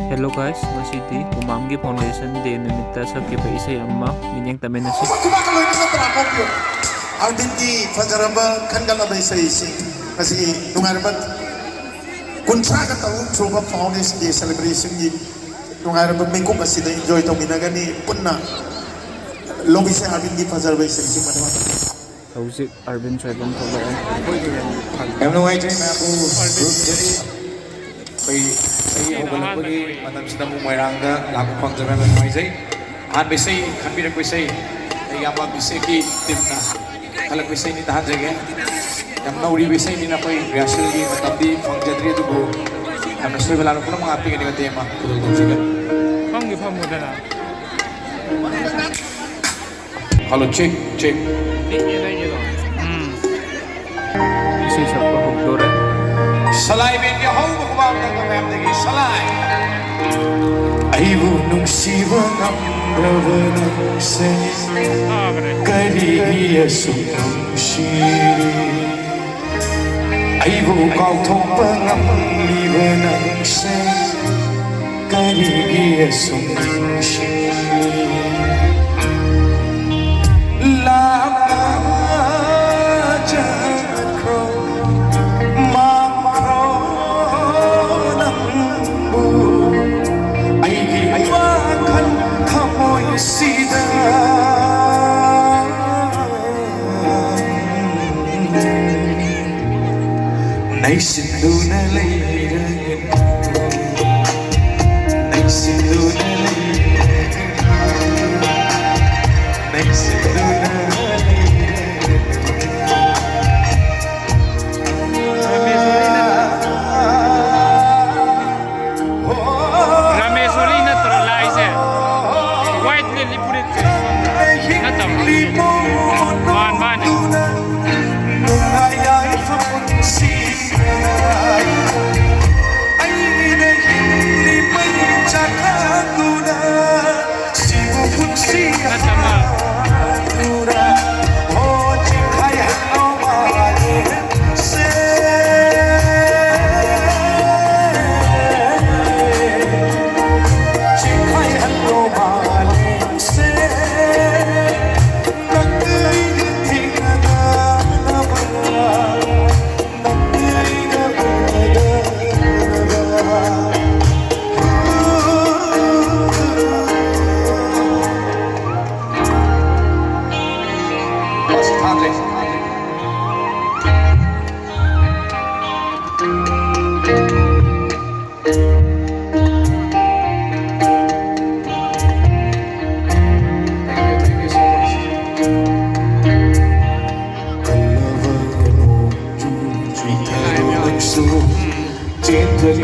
Hello guys, masidi Kumamgi Foundation Day nimitta sakkiba isay amma minyang tamenasi. Albingi fajaraba kangalaba isay sing kasi nungarabat kuntra ka taon suba Foundation Day celebration ni nungarabat may kung kasi na enjoy tong ginagani punna lobby sa Albingi fajaraba isay sing madamat. Hauzik Arvin Tribal Program. Em nung ay na ako group jadi ay ugalang ko ni matapos na mong mayranga lago pang jaman ng mga isay han bisay kan bilang bisay ay ama bisay ki tim na kalag bisay ni tahan jage yang nauri bisay ni na koy rehearsal ki matapdi pang jadri tu go am na suy balalo ko mga api ni tema kudul dum sigan Panggi pamuda na. hello check Isay sa pahugdore. Salay bên cái hấu của bạn đang làm em thì salay ai vu nung siwa ngam brava nang se kari sung shi ai vu kau thong pa ngam liwa nang se kari sung shi la Nay sindu na layran Nay sindu na layran Nay sindu na Ramesolina trollaize. White lily put it. Natam. Man.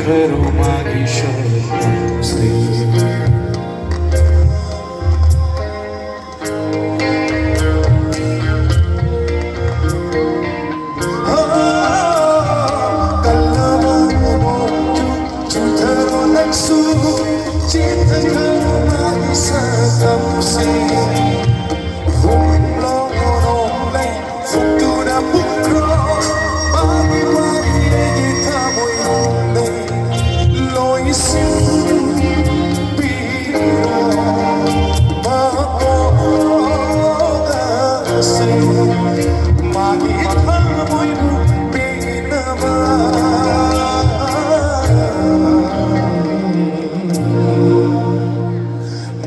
Karo magi shadam se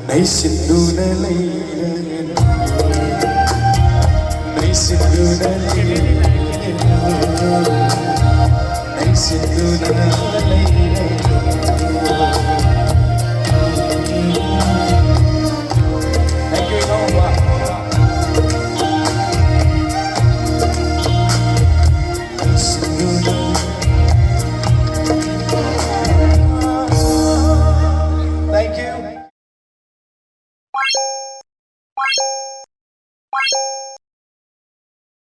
Nay sindu na layran Nay sindu na layran